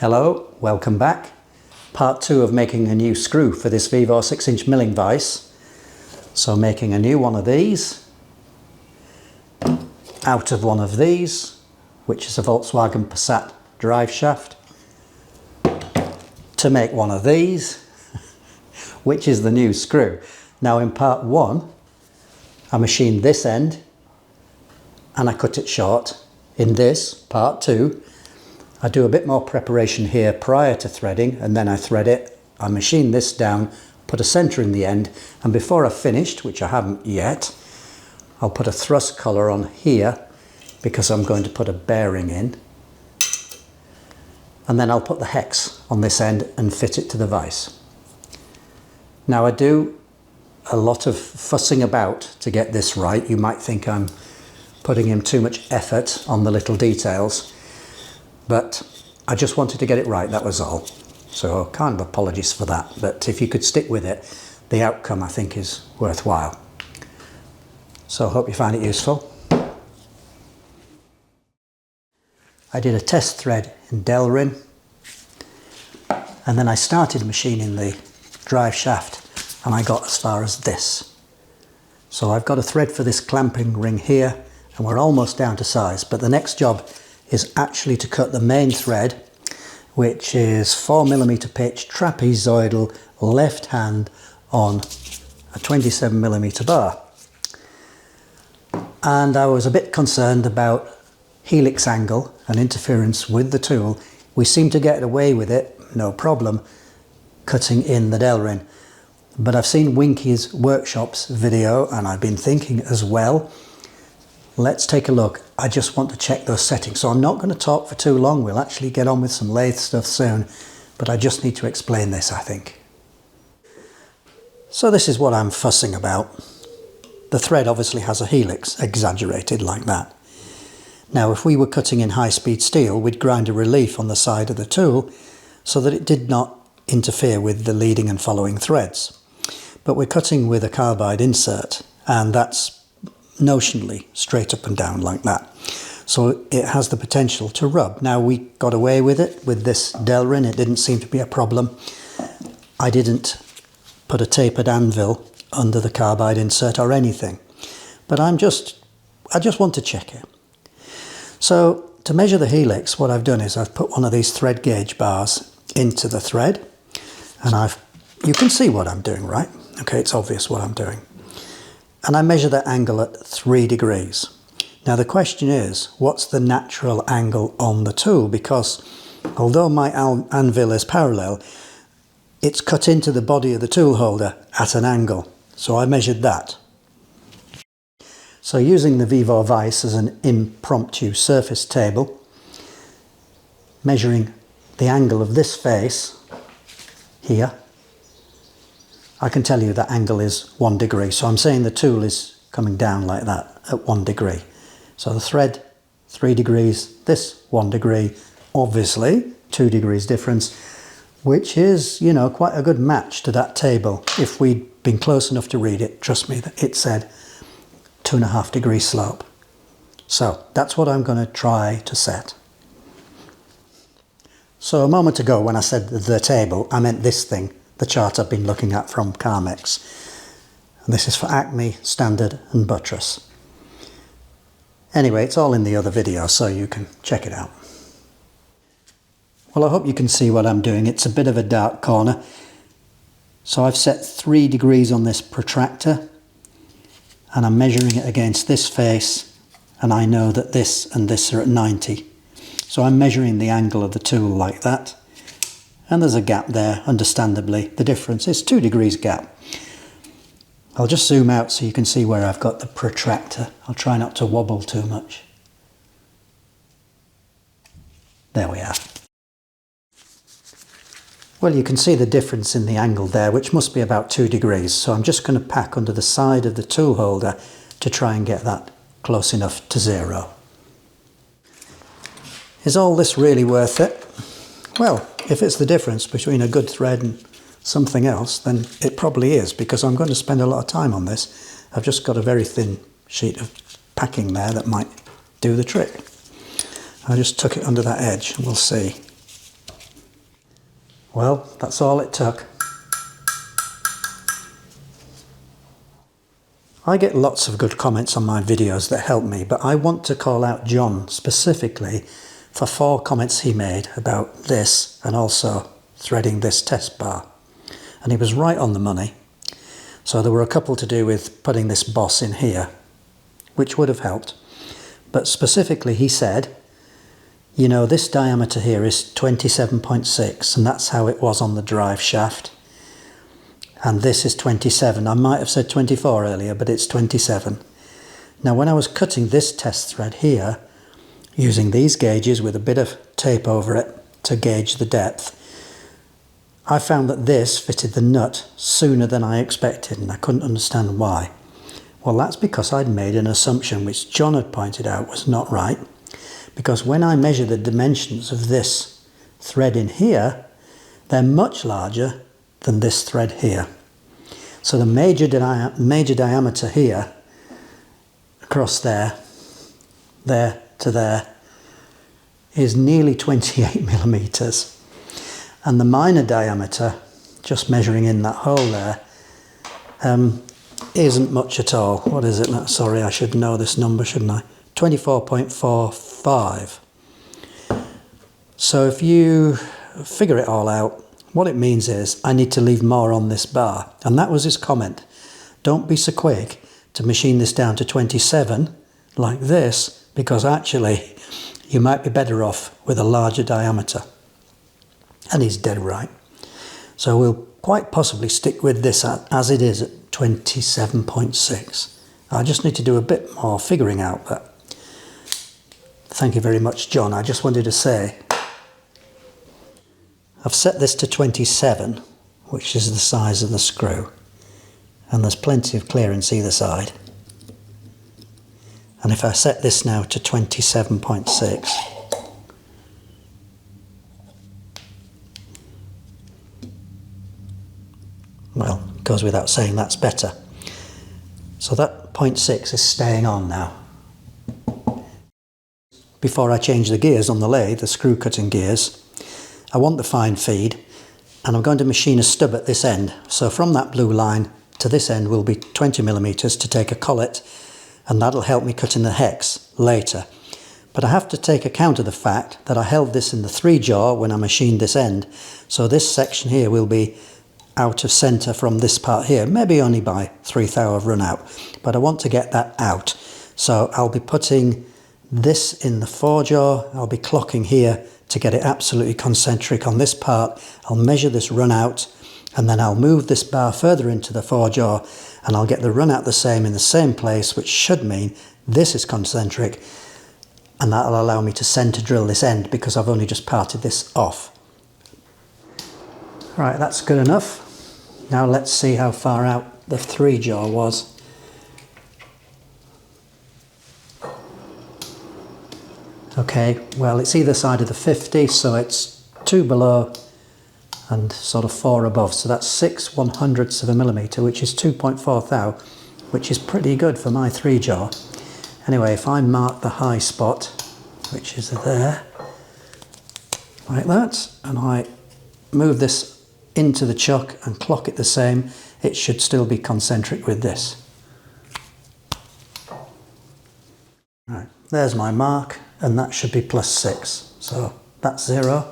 Hello, welcome back. Part 2 of making a new screw for this Vevor 6-inch milling vise. So making a new one of these out of one of these, which is a Volkswagen Passat drive shaft, to make one of these, which is the new screw. Now in part 1, I machined this end and I cut it short. In this, part 2, I do a bit more preparation here prior to threading, and then I thread it. I machine this down, put a centre in the end, and before I've finished, which I haven't yet, I'll put a thrust collar on here because I'm going to put a bearing in. And then I'll put the hex on this end and fit it to the vise. Now I do a lot of fussing about to get this right. You might think I'm putting in too much effort on the little details, but I just wanted to get it right, that was all. So kind of apologies for that, but if you could stick with it, the outcome I think is worthwhile. So I hope you find it useful. I did a test thread in Delrin, and then I started machining the drive shaft, and I got as far as this. So I've got a thread for this clamping ring here, and we're almost down to size, but the next job is actually to cut the main thread, which is 4mm pitch trapezoidal left hand on a 27mm bar. And I was a bit concerned about helix angle and interference with the tool. We seem to get away with it, no problem, cutting in the Delrin. But I've seen Winky's Workshop's video, and I've been thinking as well, let's take a look. I just want to check those settings. So I'm not going to talk for too long. We'll actually get on with some lathe stuff soon, but I just need to explain this, I think. So this is what I'm fussing about. The thread obviously has a helix, exaggerated like that. Now if we were cutting in high-speed steel, we'd grind a relief on the side of the tool so that it did not interfere with the leading and following threads. But we're cutting with a carbide insert, and that's notionally straight up and down like that. So it has the potential to rub. Now we got away with it with this Delrin. It didn't seem to be a problem. I didn't put a tapered anvil under the carbide insert or anything, but I just want to check it. So to measure the helix, what I've done is I've put one of these thread gauge bars into the thread, and you can see what I'm doing, right? Okay, it's obvious what I'm doing. And I measure that angle at 3 degrees. Now the question is, what's the natural angle on the tool? Because although my anvil is parallel, it's cut into the body of the tool holder at an angle. So I measured that. So using the Vevor vise as an impromptu surface table, measuring the angle of this face here, I can tell you that angle is 1 degree. So I'm saying the tool is coming down like that at 1 degree. So the thread, 3 degrees, this 1 degree, obviously 2 degrees difference, which is, you know, quite a good match to that table. If we'd been close enough to read it, trust me, that it said 2.5 degree slope. So that's what I'm going to try to set. So a moment ago when I said the table, I meant this thing. The chart I've been looking at from Carmex. And this is for Acme, Standard and Buttress. Anyway, it's all in the other video, so you can check it out. Well, I hope you can see what I'm doing. It's a bit of a dark corner. So I've set 3 degrees on this protractor, and I'm measuring it against this face, and I know that this and this are at 90. So I'm measuring the angle of the tool like that. And there's a gap there, understandably. The difference is 2 degrees gap. I'll just zoom out so you can see where I've got the protractor. I'll try not to wobble too much. There we are. Well, you can see the difference in the angle there, which must be about 2 degrees. So I'm just going to pack under the side of the tool holder to try and get that close enough to 0. Is all this really worth it? Well, if it's the difference between a good thread and something else, then it probably is, because I'm going to spend a lot of time on this. I've just got a very thin sheet of packing there that might do the trick. I just tuck it under that edge and we'll see. Well, that's all it took. I get lots of good comments on my videos that help me, but I want to call out John specifically for 4 comments he made about this and also threading this test bar. And he was right on the money. So there were a couple to do with putting this boss in here, which would have helped. But specifically he said, you know, this diameter here is 27.6 and that's how it was on the drive shaft. And this is 27. I might have said 24 earlier, but it's 27. Now when I was cutting this test thread here, using these gauges with a bit of tape over it to gauge the depth, I found that this fitted the nut sooner than I expected, and I couldn't understand why. Well, that's because I'd made an assumption which John had pointed out was not right, because when I measure the dimensions of this thread in here, they're much larger than this thread here. So the major diameter here, across there to there, is nearly 28 millimeters. And the minor diameter, just measuring in that hole there, isn't much at all. What is it? Sorry, I should know this number, shouldn't I? 24.45. So if you figure it all out, what it means is I need to leave more on this bar. And that was his comment. Don't be so quick to machine this down to 27 like this, because actually you might be better off with a larger diameter. And he's dead right. So we'll quite possibly stick with this as it is at 27.6. I just need to do a bit more figuring out, but thank you very much, John. I just wanted to say, I've set this to 27, which is the size of the screw, and there's plenty of clearance either side. And if I set this now to 27.6, well, it goes without saying that's better. So that 0.6 is staying on now. Before I change the gears on the lathe, the screw cutting gears, I want the fine feed, and I'm going to machine a stub at this end. So from that blue line to this end will be 20 millimeters to take a collet, and that'll help me cut in the hex later. But I have to take account of the fact that I held this in the 3-jaw when I machined this end. So this section here will be out of centre from this part here, maybe only by 1/3 thou of run out, but I want to get that out. So I'll be putting this in the 4-jaw, I'll be clocking here to get it absolutely concentric on this part. I'll measure this run out, and then I'll move this bar further into the 4-jaw, and I'll get the run out the same in the same place, which should mean this is concentric, and that'll allow me to centre drill this end because I've only just parted this off. Right, that's good enough. Now let's see how far out the 3-jaw was. Okay, well, it's either side of the 50, so it's 2 below and sort of 4 above. So that's 6/100ths of a millimetre, which is 2.4 thou, which is pretty good for my 3-jaw. Anyway, if I mark the high spot, which is there, like that, and I move this into the chuck and clock it the same, it should still be concentric with this. Right, there's my mark, and that should be +6. So that's 0,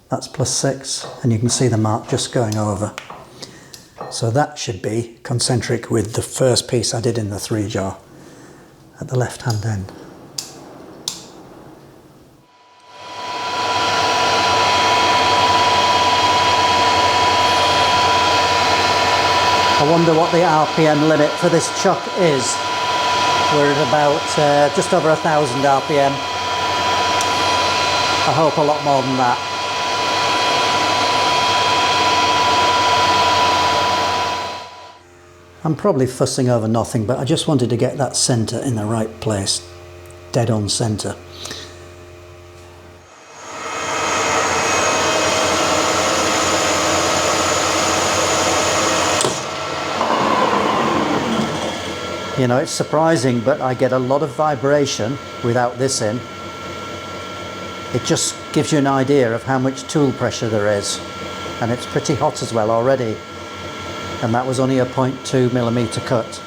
that's +6, and you can see the mark just going over. So that should be concentric with the first piece I did in the 3-jaw at the left-hand end. I wonder what the RPM limit for this chuck is. We're at about just over 1,000 RPM. I hope a lot more than that. I'm probably fussing over nothing, but I just wanted to get that centre in the right place, dead on centre. You know, it's surprising, but I get a lot of vibration without this in. It just gives you an idea of how much tool pressure there is, and it's pretty hot as well already, and that was only a 0.2mm cut.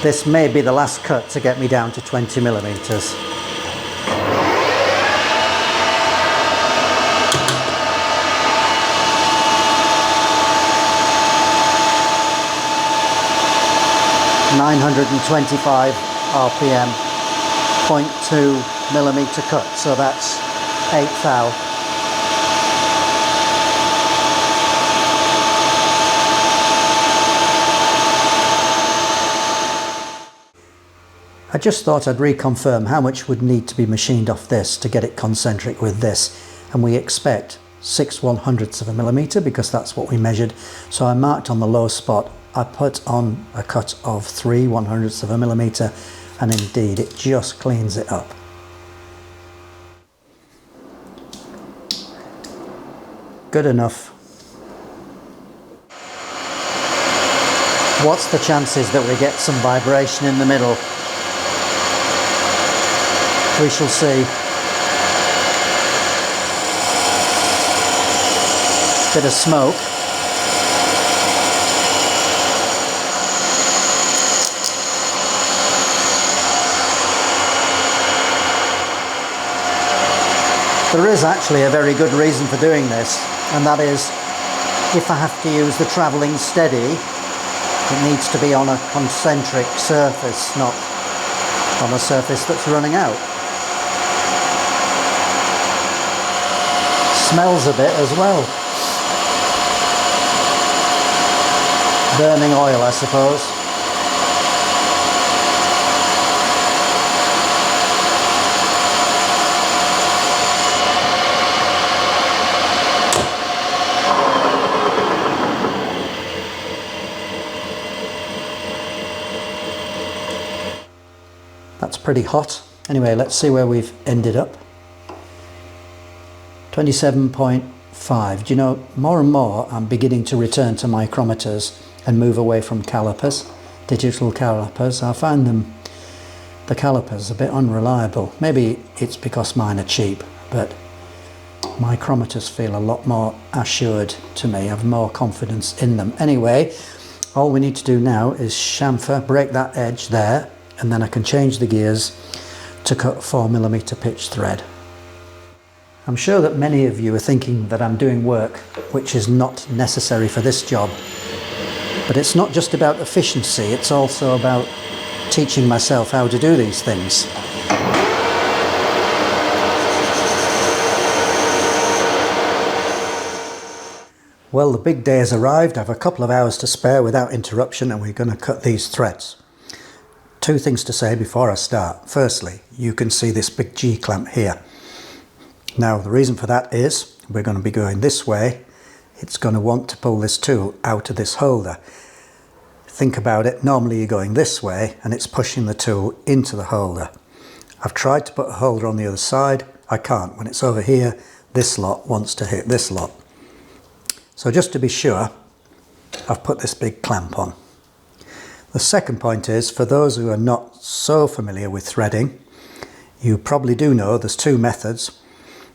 This may be the last cut to get me down to 20mm. ...925 RPM, 0.2mm cut, so that's 1/8 thou. I just thought I'd reconfirm how much would need to be machined off this to get it concentric with this, and we expect 6/100ths of a millimetre because that's what we measured. So I marked on the low spot, I put on a cut of 3/100ths of a millimetre, and indeed it just cleans it up. Good enough. What's the chances that we get some vibration in the middle? We shall see. Bit of smoke. There is actually a very good reason for doing this, and that is if I have to use the travelling steady, it needs to be on a concentric surface, not on a surface that's running out. Smells a bit as well. Burning oil, I suppose. That's pretty hot. Anyway, let's see where we've ended up. 27.5. Do you know, more and more I'm beginning to return to micrometers and move away from calipers, digital calipers. I find the calipers a bit unreliable. Maybe it's because mine are cheap, but micrometers feel a lot more assured to me. I have more confidence in them. Anyway, all we need to do now is chamfer, break that edge there, and then I can change the gears to cut 4mm pitch thread. I'm sure that many of you are thinking that I'm doing work which is not necessary for this job. But it's not just about efficiency, it's also about teaching myself how to do these things. Well, the big day has arrived. I have a couple of hours to spare without interruption, and we're going to cut these threads. Two things to say before I start. Firstly, you can see this big G-clamp here. Now, the reason for that is we're going to be going this way. It's going to want to pull this tool out of this holder. Think about it. Normally you're going this way and it's pushing the tool into the holder. I've tried to put a holder on the other side. I can't. When it's over here, this lot wants to hit this lot. So just to be sure, I've put this big clamp on. The second point is, for those who are not so familiar with threading, you probably do know there's two methods.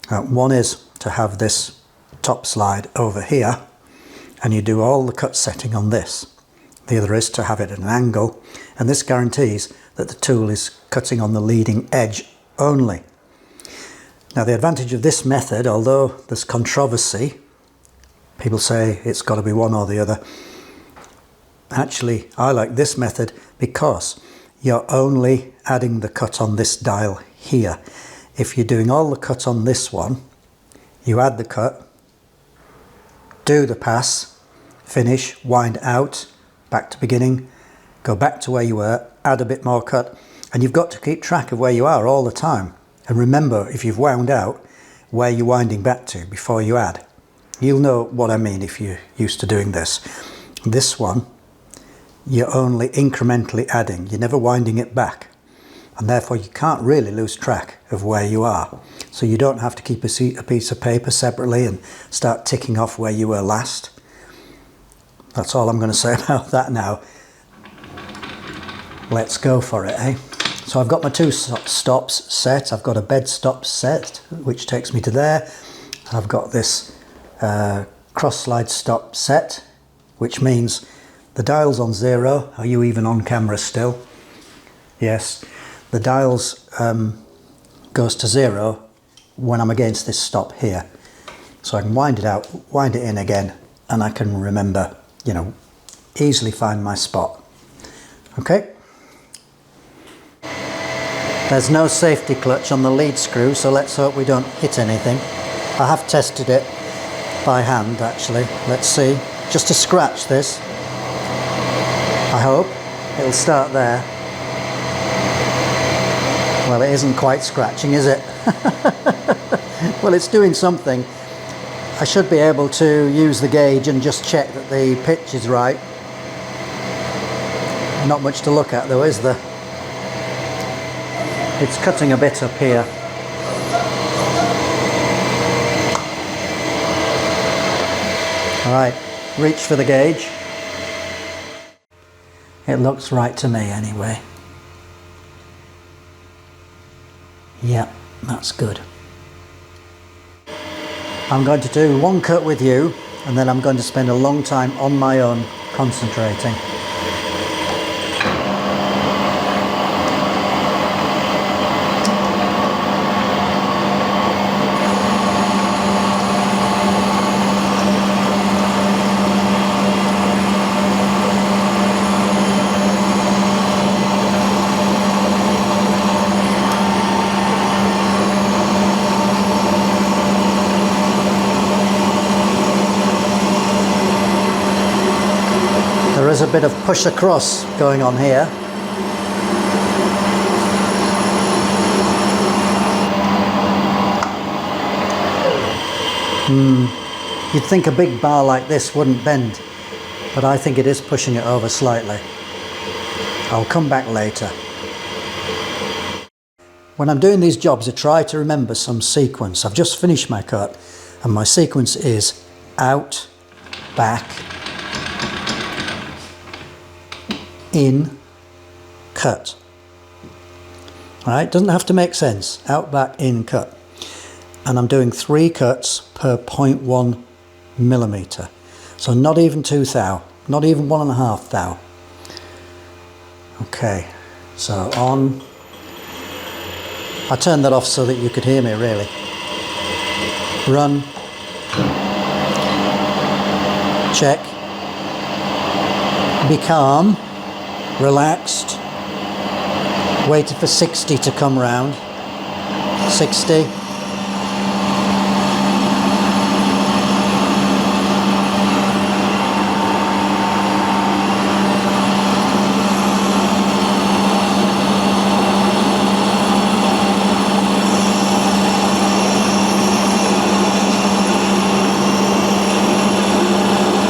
One is to have this top slide over here and you do all the cut setting on this. The other is to have it at an angle, and this guarantees that the tool is cutting on the leading edge only. Now, the advantage of this method, although there's controversy, people say it's got to be one or the other. Actually, I like this method because you're only adding the cut on this dial here. If you're doing all the cut on this one, you add the cut, do the pass, finish, wind out, back to beginning, go back to where you were, add a bit more cut, and you've got to keep track of where you are all the time. And remember, if you've wound out, where you're winding back to before you add. You'll know what I mean if you're used to doing this. This one, you're only incrementally adding, you're never winding it back. and therefore you can't really lose track of where you are. So you don't have to keep a piece of paper separately and start ticking off where you were last. That's all I'm going to say about that now. Let's go for it, eh? So I've got my 2 stops set. I've got a bed stop set, which takes me to there. I've got this cross slide stop set, which means the dial's on 0. Are you even on camera still? Yes. The dial's goes to 0 when I'm against this stop here. So I can wind it out, wind it in again, and I can remember, you know, easily find my spot. Okay. There's no safety clutch on the lead screw, so let's hope we don't hit anything. I have tested it by hand actually. Let's see. Just to scratch this. I hope it'll start there. Well, it isn't quite scratching, is it? Well, it's doing something. I should be able to use the gauge and just check that the pitch is right. Not much to look at though, is there? It's cutting a bit up here. Alright, reach for the gauge. It looks right to me anyway. Yep, that's good. I'm going to do 1 cut with you, and then I'm going to spend a long time on my own concentrating. There is a bit of push across going on here. You'd think a big bar like this wouldn't bend, but I think it is pushing it over slightly. I'll come back later. When I'm doing these jobs, I try to remember some sequence. I've just finished my cut, and my sequence is out, back, in, cut. Alright, doesn't have to make sense. Out, back, in, cut. And I'm doing 3 cuts per 0.1 millimeter. So not even 2 thou, not even 1.5 thou. Okay, so on. I turned that off so that you could hear me really. Run. Check. Be calm. Relaxed. Waited for 60 to come round. 60.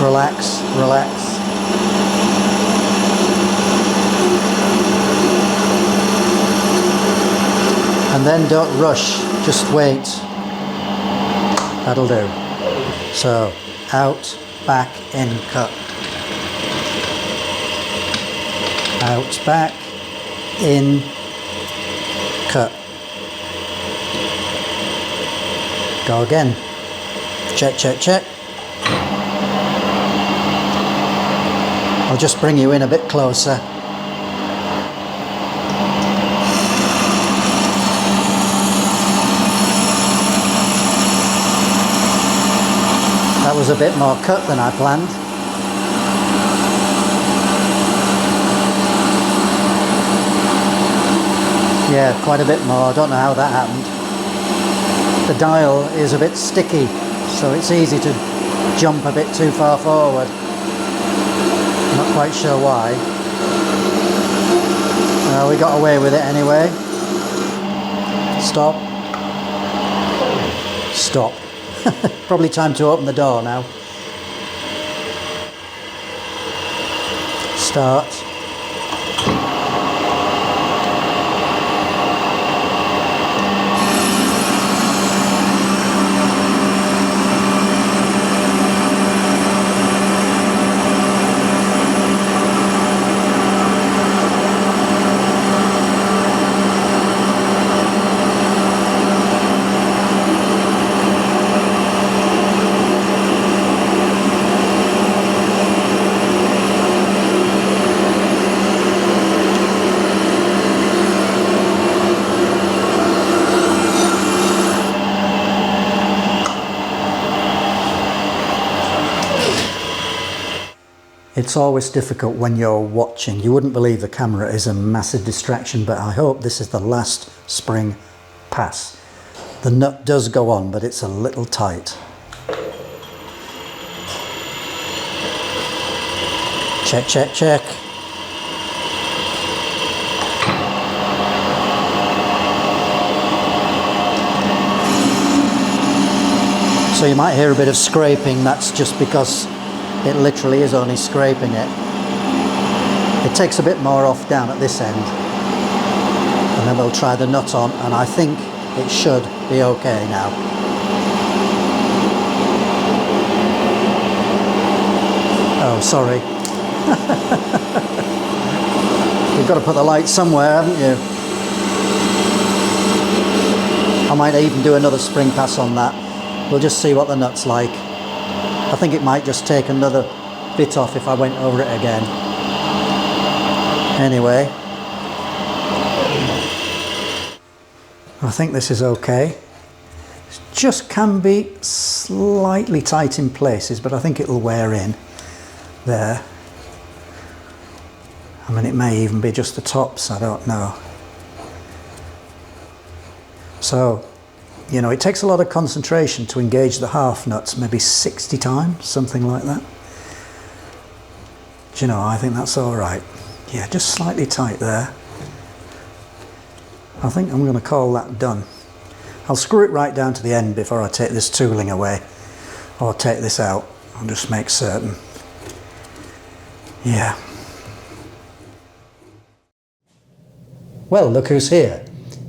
Relax, relax. And then don't rush, just wait. That'll do. So, out, back, in, cut. Out, back, in, cut. Go again. Check, check, check. I'll just bring you in a bit closer. That was a bit more cut than I planned. Yeah, quite a bit more. I don't know how that happened. The dial is a bit sticky, so it's easy to jump a bit too far forward. Not quite sure why. We got away with it anyway. Stop. Stop. Probably time to open the door now. Start. It's always difficult when you're watching. You wouldn't believe the camera is a massive distraction, but I hope this is the last spring pass. The nut does go on, but it's a little tight. Check, check, check. So you might hear a bit of scraping. That's just because it literally is only scraping it. It takes a bit more off down at this end. And then we'll try the nut on, and I think it should be okay now. Oh, sorry. You've got to put the light somewhere, haven't you? I might even do another spring pass on that. We'll just see what the nut's like. I think it might just take another bit off if I went over it again. Anyway, I think this is okay. It just can be slightly tight in places, but I think it'll wear in there. I mean, it may even be just the tops, I don't know. So, you know, it takes a lot of concentration to engage the half nuts, maybe 60 times, something like that. Do you know, I think that's all right. Yeah, just slightly tight there. I think I'm going to call that done. I'll screw it right down to the end before I take this tooling away, or take this out. I'll just make certain. Yeah. Well, look who's here.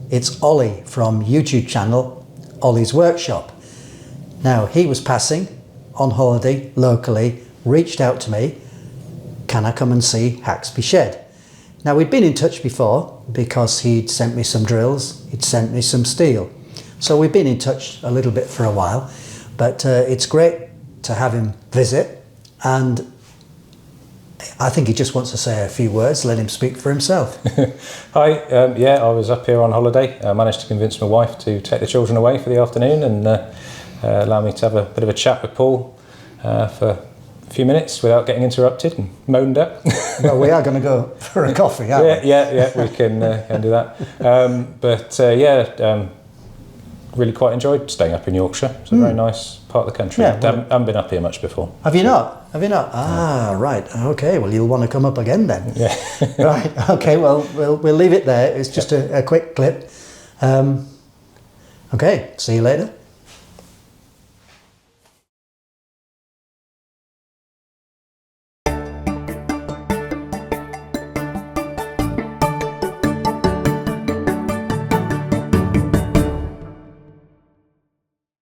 It's Ollie from YouTube channel Ollie's Workshop. Now, he was passing on holiday locally, reached out to me, can I come and see Haxby Shed? Now, we'd been in touch before because he'd sent me some drills, he'd sent me some steel. So we've been in touch a little bit for a while, but it's great to have him visit, and I think he just wants to say a few words. Let him speak for himself. Hi, yeah, I was up here on holiday. I managed to convince my wife to take the children away for the afternoon and allow me to have a bit of a chat with Paul for a few minutes without getting interrupted and moaned at. Well, we are going to go for a coffee, aren't we? Yeah, we can do that. Really quite enjoyed staying up in Yorkshire. It's a very nice part of the country. Yeah, I haven't been up here much before. Have you not? Have you not? Ah, right. Okay, well, you'll want to come up again then. Yeah. Right, okay, well, we'll leave it there. It's just a quick clip. Okay, see you later.